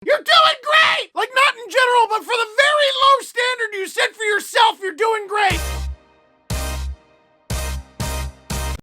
You're doing great! Like, not in general, but for the very low standard you set for yourself, you're doing great!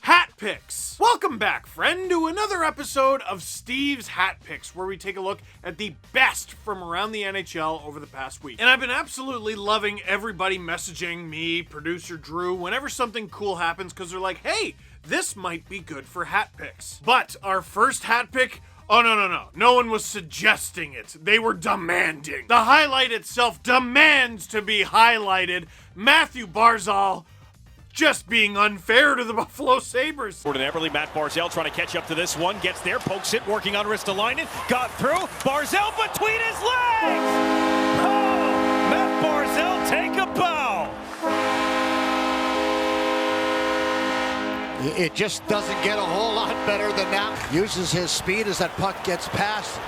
Hat Picks. Welcome back, friend, to another episode of Steve's Hat Picks, where we take a look at the best from around the NHL over the past week. And I've been absolutely loving everybody messaging me, producer Drew, whenever something cool happens, because they're like, hey, this might be good for Hat Picks. But our first hat pick, oh, no. No one was suggesting it. They were demanding. The highlight itself demands to be highlighted. Matthew Barzal just being unfair to the Buffalo Sabres. Ordinarily, Matt Barzal trying to catch up to this one. Gets there, pokes it, working on Ristolainen. Got through. Barzal between his legs! Oh, Matt Barzal take a bow. It just doesn't get a whole lot better than that. Uses his speed as that puck gets past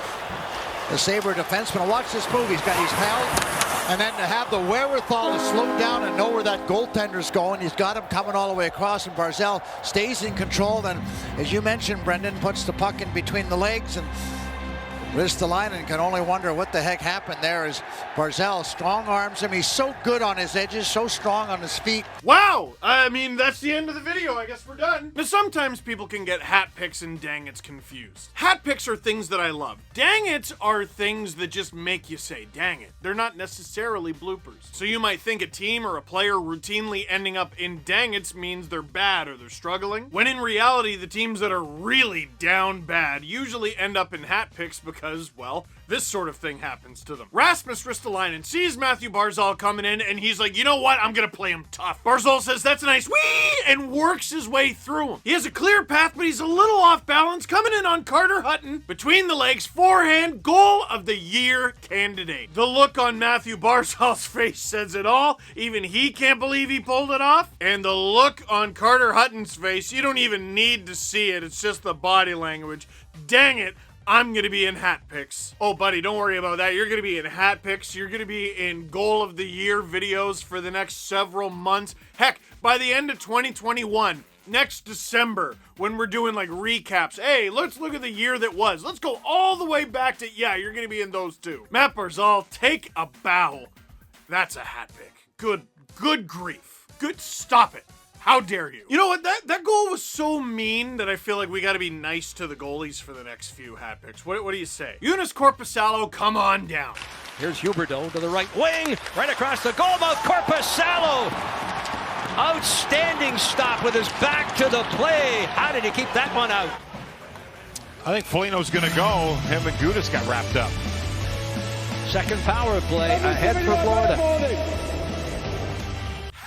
the Sabre defenseman. Watch this move. He's got his held. And then to have the wherewithal to slow down and know where that goaltender's going. He's got him coming all the way across, and Barzal stays in control. Then, as you mentioned, Brendan puts the puck in between the legs, and Ristolainen can only wonder what the heck happened there as Barzal strong arms him. He's so good on his edges, so strong on his feet. Wow! I mean, that's the end of the video. I guess we're done. Now, sometimes people can get hat picks and dang it's confused. Hat picks are things that I love. Dang it's are things that just make you say, dang it. They're not necessarily bloopers. So you might think a team or a player routinely ending up in dang it's means they're bad or they're struggling, when in reality, the teams that are really down bad usually end up in hat picks because, well, this sort of thing happens to them. Rasmus Ristolainen sees Matthew Barzal coming in, and he's like, you know what? I'm gonna play him tough. Barzal says, that's a nice wee, and works his way through him. He has a clear path, but he's a little off balance, coming in on Carter Hutton, between the legs, forehand, goal of the year candidate. The look on Matthew Barzal's face says it all. Even he can't believe he pulled it off. And the look on Carter Hutton's face, you don't even need to see it. It's just the body language. Dang it. I'm going to be in hat picks. Oh, buddy, don't worry about that. You're going to be in hat picks. You're going to be in goal of the year videos for the next several months. Heck, by the end of 2021, next December, when we're doing like recaps, hey, let's look at the year that was. Let's go all the way back to, yeah, you're going to be in those too. Matt Barzal, take a bow. That's a hat pick. Good grief. Good, stop it. How dare you? You know what? That goal was so mean that I feel like we got to be nice to the goalies for the next few hat picks. What do you say? Jonas Corpisalo, come on down. Here's Huberdeau to the right wing, right across the goal mouth. Corpisalo, outstanding stop with his back to the play. How did he keep that one out? I think Foligno's going to go. Him and Gudas got wrapped up. Second power play ahead for Florida.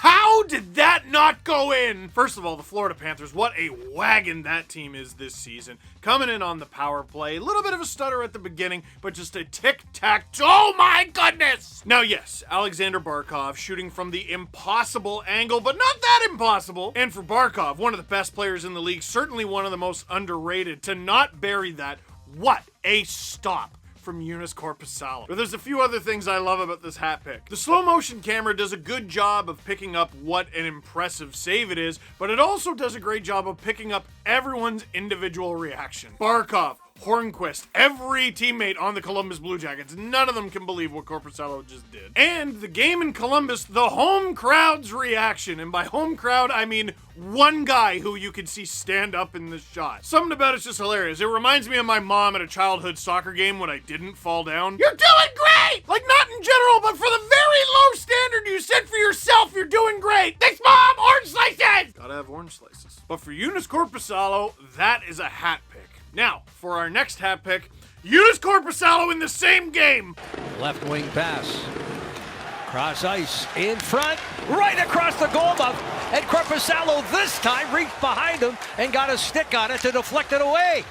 How did that not go in? First of all, the Florida Panthers, what a wagon that team is this season. Coming in on the power play. A little bit of a stutter at the beginning, but just a tic-tac. Oh my goodness! Now, yes, Alexander Barkov shooting from the impossible angle, but not that impossible. And for Barkov, one of the best players in the league, certainly one of the most underrated, to not bury that, what a stop from Jonas Corpisalo. But there's a few other things I love about this hat pick. The slow motion camera does a good job of picking up what an impressive save it is, but it also does a great job of picking up everyone's individual reaction. Barkov, Hornquist, every teammate on the Columbus Blue Jackets, none of them can believe what Corpisalo just did. And the game in Columbus, the home crowd's reaction, and by home crowd, I mean one guy who you could see stand up in this shot. Something about it's just hilarious. It reminds me of my mom at a childhood soccer game when I didn't fall down. You're doing great! Like, not in general, but for the very low standard you set for yourself, you're doing great! Thanks, Mom! Orange slices! Gotta have orange slices. But for Jonas Corpisalo, that is a hat pick. Now, for our next hat pick, Jonas Corpisalo in the same game. Left wing pass. Cross ice in front, right across the goal mouth. And Corpisalo this time reached behind him and got a stick on it to deflect it away.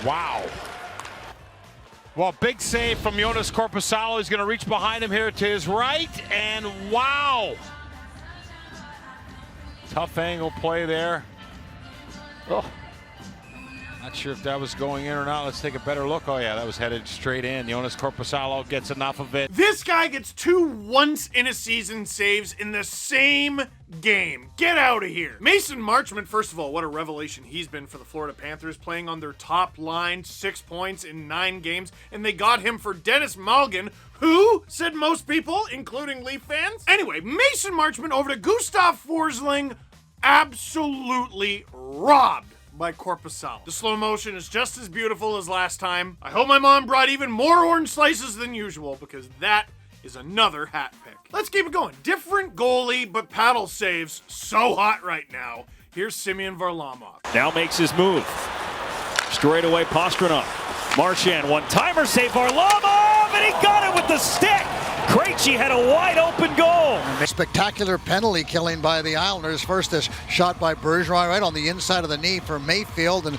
Wow. Well, big save from Jonas Corpisalo. He's going to reach behind him here to his right, and wow. Tough angle play there. Oh. Not sure if that was going in or not. Let's take a better look. Oh, yeah, that was headed straight in. Jonas Corpisalo gets enough of it. This guy gets 2 once-in-a-season saves in the same game. Get out of here. Mason Marchand, first of all, what a revelation he's been for the Florida Panthers, playing on their top line, 6 points in 9 games, and they got him for Dennis Malgin, who, said most people, including Leaf fans. Anyway, Mason Marchand over to Gustav Forsling, absolutely robbed by Corpisalo. The slow motion is just as beautiful as last time. I hope my mom brought even more orange slices than usual, because that is another hat pick. Let's keep it going. Different goalie, but paddle saves so hot right now. Here's Semyon Varlamov. Now makes his move. Straight away, Pastrnak. Marchand, one-timer save, Varlamov, and he got it with the stick. Krejci had a wide-open goal. Spectacular penalty killing by the Islanders. First, this shot by Bergeron right on the inside of the knee for Mayfield, and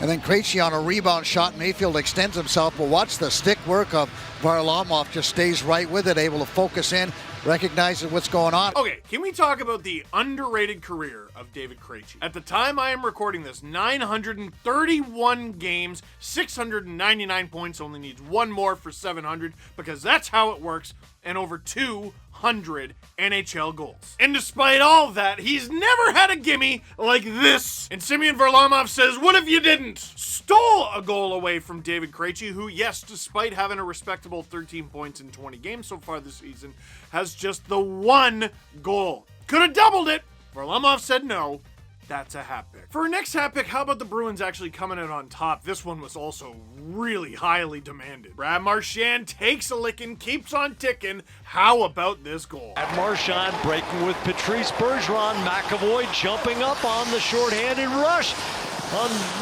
then Krejci on a rebound shot. Mayfield extends himself, but watch the stick work of Varlamov. Just stays right with it, able to focus in, recognizes what's going on. Okay, can we talk about the underrated career of David Krejci? At the time I am recording this, 931 games, 699 points, only needs 1 more for 700, because that's how it works, and over 200 NHL goals. And despite all of that, he's never had a gimme like this. And Semyon Varlamov says, what if you didn't? Stole a goal away from David Krejci, who, yes, despite having a respectable 13 points in 20 games so far this season, has just the 1 goal. Could have doubled it. Varlamov said no. That's a hat pick. For our next hat pick, how about the Bruins actually coming out on top? This one was also really highly demanded. Brad Marchand takes a licking, keeps on ticking. How about this goal? At Marchand breaking with Patrice Bergeron. McAvoy jumping up on the shorthanded rush.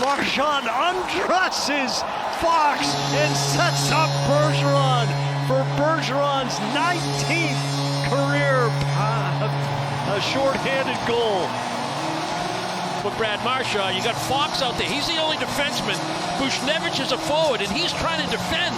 Marchand undresses Fox and sets up Bergeron for Bergeron's 19th career shorthanded goal. With Brad Marchand, you got Fox out there. He's the only defenseman. Bushnevich is a forward, and he's trying to defend.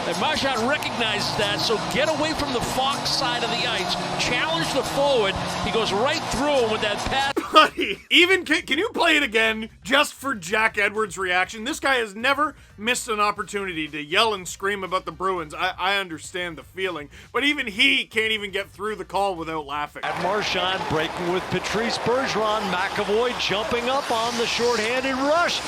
And Marchand recognizes that, so get away from the Fox side of the ice. Challenge the forward. He goes right through him with that pass. Buddy, even can you play it again just for Jack Edwards' reaction? This guy has never missed an opportunity to yell and scream about the Bruins. I understand the feeling, but even he can't even get through the call without laughing. At Marchand breaking with Patrice Bergeron. McAvoy jumping up on the shorthanded rush.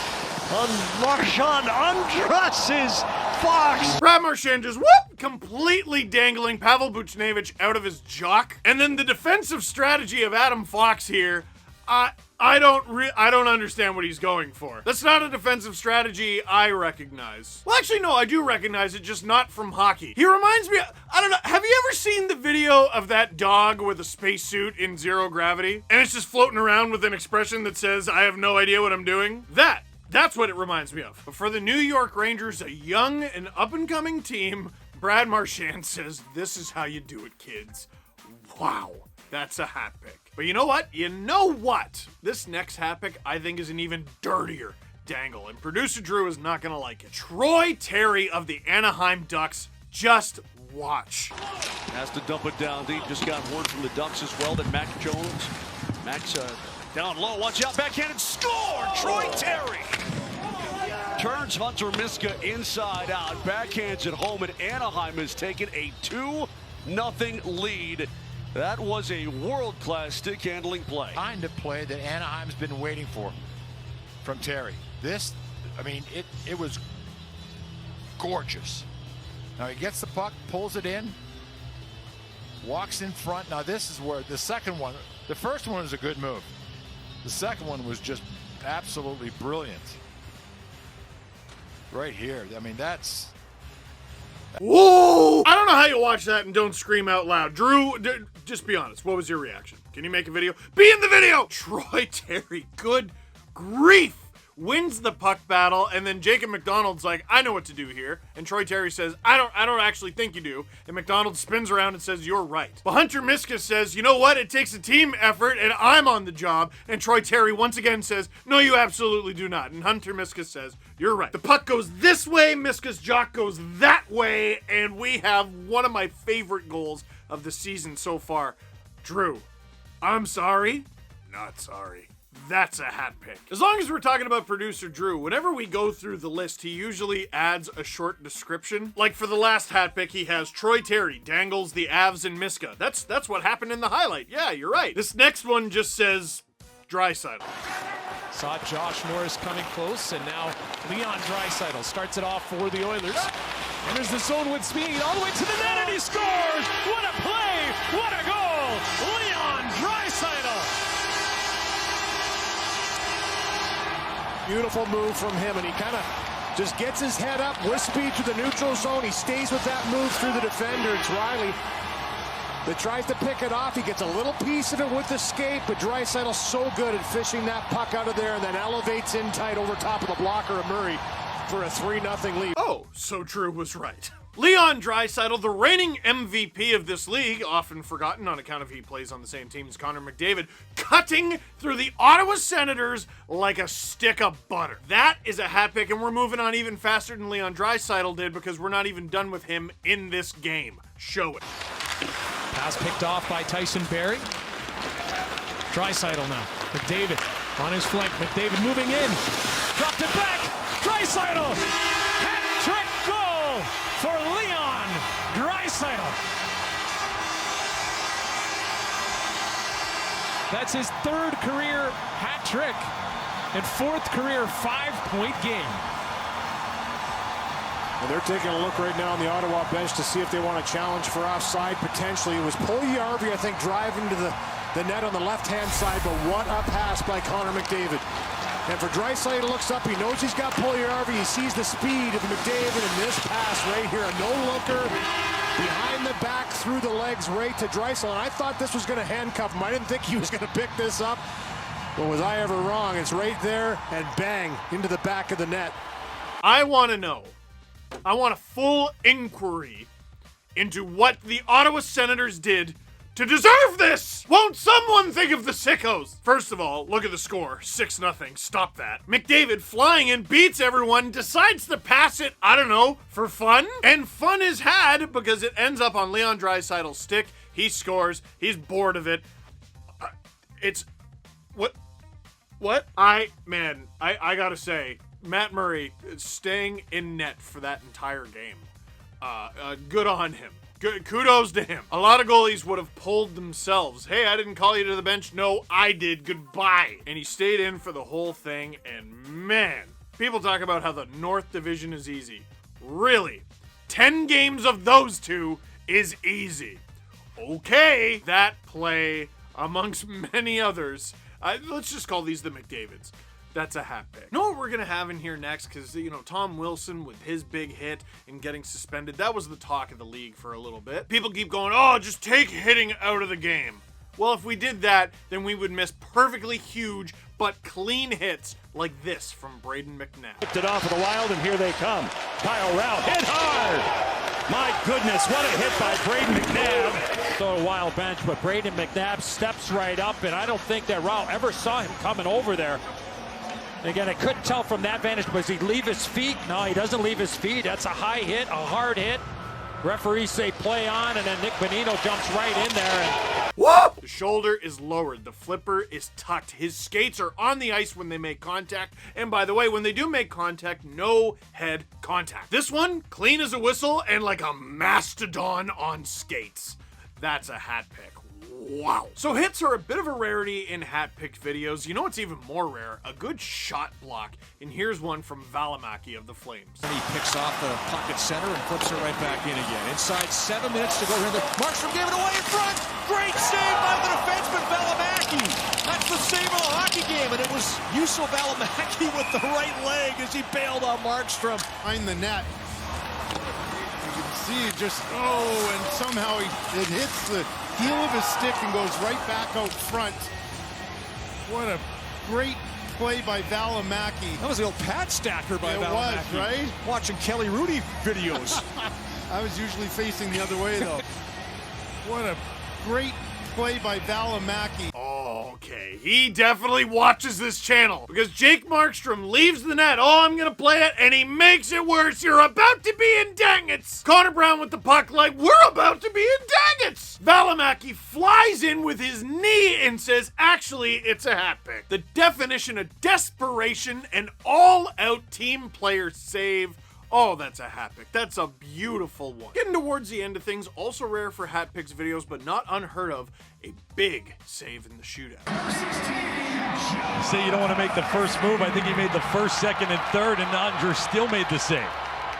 Marchand undresses Fox. Brad Marchand just whoop, completely dangling Pavel Buchnevich out of his jock. And then the defensive strategy of Adam Fox here, I don't understand what he's going for. That's not a defensive strategy I recognize. Well, actually, no, I do recognize it, just not from hockey. He reminds me, I don't know, have you ever seen the video of that dog with a spacesuit in zero gravity? And it's just floating around with an expression that says, I have no idea what I'm doing? That's what it reminds me of. But for the New York Rangers, a young and up-and-coming team, Brad Marchand says, this is how you do it, kids. Wow, that's a hat pick. But you know what? This next hat pick, I think, is an even dirtier dangle, and producer Drew is not gonna like it. Troy Terry of the Anaheim Ducks, just watch. Has to dump it down deep. Just got word from the Ducks as well that Mac Jones, down low, watch out, backhanded score! Troy Terry! Turns Hunter Miska inside out, backhands it home, and Anaheim has taken a 2-0 lead. That was a world-class stick handling play. Kind of play that Anaheim's been waiting for from Terry. This, I mean, it was gorgeous. Now he gets the puck, pulls it in, walks in front. Now this is where the second one, the first one was a good move. The second one was just absolutely brilliant. Right here. I mean, that's... Whoa! I don't know how you watch that and don't scream out loud. Drew, just be honest. What was your reaction? Can you make a video? Be in the video! Troy Terry, good grief, wins the puck battle, and then Jacob McDonald's like, I know what to do here. And Troy Terry says, I don't actually think you do. And McDonald spins around and says, you're right. But Hunter Miska says, you know what? It takes a team effort, and I'm on the job. And Troy Terry once again says, no, you absolutely do not. And Hunter Miska says, you're right. The puck goes this way, Miska's jock goes that way, and we have one of my favorite goals of the season so far. Drew, I'm sorry, not sorry. That's a hat pick. As long as we're talking about producer Drew, whenever we go through the list, he usually adds a short description. Like for the last hat pick, he has Troy Terry, Dangles, the Avs, and Miska. That's what happened in the highlight. Yeah, you're right. This next one just says Draisaitl. Saw Josh Norris coming close, and now Leon Draisaitl starts it off for the Oilers. Enters the zone with speed all the way to the net, and he scores! What a play! What a goal! Leon Draisaitl! Beautiful move from him, and he kind of just gets his head up with speed to the neutral zone. He stays with that move through the defender. It's Riley that tries to pick it off. He gets a little piece of it with the skate, but Draisaitl's so good at fishing that puck out of there and then elevates in tight over top of the blocker of Murray for a 3-0 lead. Oh, so Drew was right. Leon Draisaitl, the reigning MVP of this league, often forgotten on account of he plays on the same team as Connor McDavid, cutting through the Ottawa Senators like a stick of butter. That is a hat pick, and we're moving on even faster than Leon Draisaitl did because we're not even done with him in this game. Show it. Pass picked off by Tyson Barrie. Draisaitl now. McDavid on his flank. McDavid moving in. Dropped it back. Draisaitl. Hat-trick goal for Leon Draisaitl. That's his third career hat trick and fourth career 5-point game. And they're taking a look right now on the Ottawa bench to see if they want to challenge for offside potentially. It was Puljujärvi, I think, driving to the net on the left-hand side, but what a pass by Connor McDavid. And for Draisaitl, looks up, he knows he's got Puljujärvi, he sees the speed of McDavid, and this pass right here, a no-looker, behind the back, through the legs, right to Draisaitl. And I thought this was going to handcuff him. I didn't think he was going to pick this up. But was I ever wrong? It's right there, and bang, into the back of the net. I want to know. I want a full inquiry into what the Ottawa Senators did to deserve this! Won't someone think of the sickos? First of all, look at the score. 6-0. Stop that. McDavid flying in, beats everyone, decides to pass it, I don't know, for fun? And fun is had because it ends up on Leon Draisaitl's stick. He scores. He's bored of it. It's... What? I gotta say, Matt Murray staying in net for that entire game. Good on him. Good, kudos to him. A lot of goalies would have pulled themselves. Hey, I didn't call you to the bench. No, I did. Goodbye. And he stayed in for the whole thing. And man, people talk about how the North Division is easy. Really? 10 games of those two is easy. Okay, that play, amongst many others, let's just call these the McDavids. That's a hat pick. You know what we're going to have in here next? Because, Tom Wilson with his big hit and getting suspended, that was the talk of the league for a little bit. People keep going, oh, just take hitting out of the game. Well, if we did that, then we would miss perfectly huge but clean hits like this from Braden McNabb. Picked it off of the Wild, and here they come. Kyle Rao hit hard. My goodness, what a hit by Braden McNabb. So a Wild bench, but Braden McNabb steps right up, and I don't think that Rao ever saw him coming over there. Again, I couldn't tell from that vantage, but does he leave his feet? No, he doesn't leave his feet. That's a high hit, a hard hit. Referees say play on, and then Nick Bonino jumps right in there. And whoa! The shoulder is lowered. The flipper is tucked. His skates are on the ice when they make contact. And by the way, when they do make contact, no head contact. This one, clean as a whistle and like a mastodon on skates. That's a hat pick. Wow. So hits are a bit of a rarity in hat picked videos. You know what's even more rare? A good shot block. And here's one from Varlamov of the Flames. He picks off the puck at center and flips it right back in again. Inside 7 minutes to go here. Marchand gave it away in front. Great save by the defenseman Varlamov. That's the save of the hockey game. And it was Juuso Varlamov with the right leg as he bailed on Markstrom. Behind the net. You can see it just, and somehow it hits the heel of his stick and goes right back out front. What a great play by Varlamov. That was the old pad stacker by Varlamov. It was, right? Watching Kelly Rudy videos. I was usually facing the other way, though. What a great play by Varlamov. Oh, Okay, he definitely watches this channel because Jake Markstrom leaves the net. Oh, I'm gonna play it, and he makes it worse. You're about to be in dangles. Connor Brown with the puck like we're about to be in dangles. Valimaki flies in with his knee and says, actually, it's a hat pick. The definition of desperation, an all-out team player save. Oh, that's a hat pick. That's a beautiful one. Getting towards the end of things, also rare for hat picks videos, but not unheard of, a big save in the shootout. You say you don't want to make the first move. I think he made the first, second, and third, and Andrew still made the save.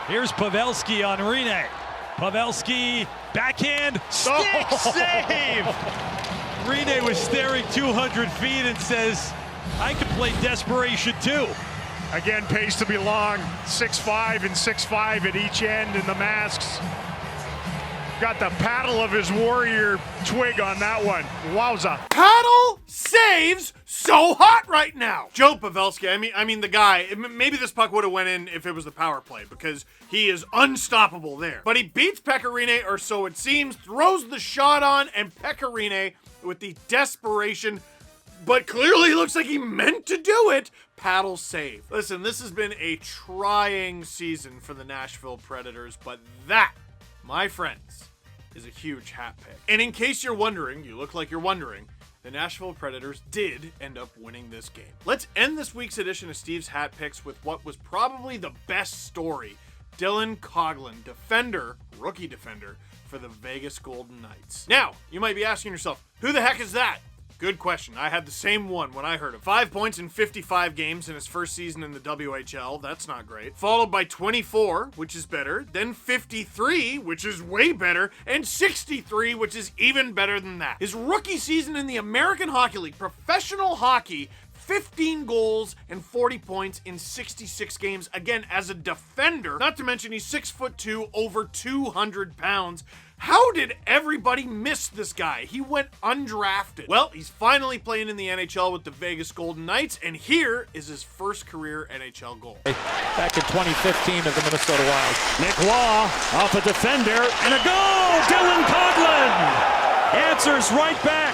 Here's Pavelski on Rene. Pavelski, backhand, stick save! Rene was staring 200 feet and says, I can play desperation too. Again, pace to be long, 6'5" and 6'5" at each end, and the masks got the paddle of his warrior twig on that one. Wowza. Paddle saves so hot right now. Joe Pavelski, I mean the guy, maybe this puck would have went in if it was the power play because he is unstoppable there. But he beats Pecorine, or so it seems, throws the shot on, and Pecorine with the desperation, but clearly looks like he meant to do it, paddle save. Listen, this has been a trying season for the Nashville Predators, but that, my friends, is a huge hat pick. And in case you're wondering, you look like you're wondering, the Nashville Predators did end up winning this game. Let's end this week's edition of Steve's Hat Picks with what was probably the best story. Dylan Coughlin, defender, rookie defender, for the Vegas Golden Knights. Now, you might be asking yourself, who the heck is that? Good question. I had the same one when I heard of 5 points in 55 games in his first season in the WHL. That's not great. Followed by 24, which is better. Then 53, which is way better. And 63, which is even better than that. His rookie season in the American Hockey League, professional hockey, 15 goals and 40 points in 66 games, again, as a defender. Not to mention he's 6'2", over 200 pounds. How did everybody miss this guy? He went undrafted. Well, he's finally playing in the NHL with the Vegas Golden Knights, and here is his first career NHL goal. Back in 2015 of the Minnesota Wild. Nick Law off a defender, and a goal! Dylan Coughlin answers right back.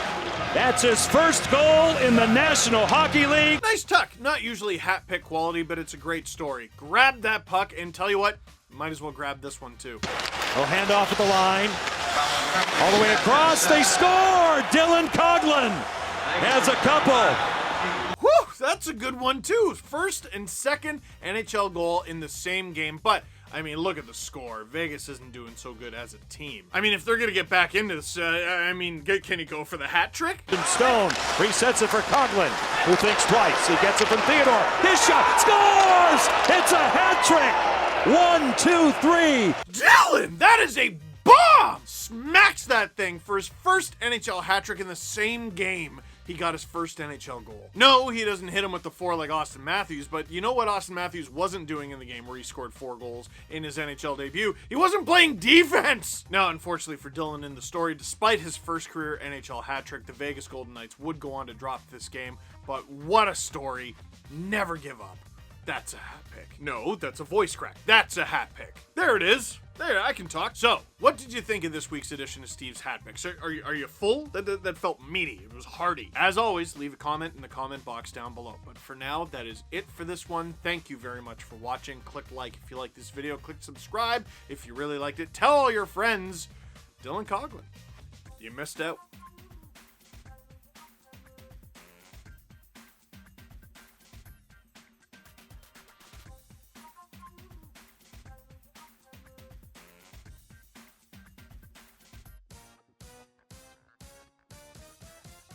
That's his first goal in the National Hockey League. Nice tuck. Not usually hat pick quality, but it's a great story. Grab that puck, and tell you what, might as well grab this one too. Oh, hand off at the line. All the way across, they score! Dylan Coughlin has a couple. Whew, that's a good one too. First and second NHL goal in the same game, but I mean, look at the score. Vegas isn't doing so good as a team. I mean, if they're going to get back into this, can he go for the hat trick? Stone resets it for Coughlin, who thinks twice. He gets it from Theodore. His shot scores! It's a hat trick! 1, 2, 3. Dylan, that is a bomb! Smacks that thing for his first NHL hat trick in the same game. He got his first NHL goal. No, he doesn't hit him with the 4 like Austin Matthews, but you know what Austin Matthews wasn't doing in the game where he scored 4 goals in his NHL debut? He wasn't playing defense! Now, unfortunately for Dylan in the story, despite his first career NHL hat trick, the Vegas Golden Knights would go on to drop this game, but what a story. Never give up. That's a hat pick. No, that's a voice crack. That's a hat pick. There it is. There, I can talk. So, what did you think of this week's edition of Steve's Hat Picks? Are you full? That felt meaty. It was hearty. As always, leave a comment in the comment box down below. But for now, that is it for this one. Thank you very much for watching. Click like if you like this video. Click subscribe if you really liked it. Tell all your friends. Dylan Coughlin. You missed out.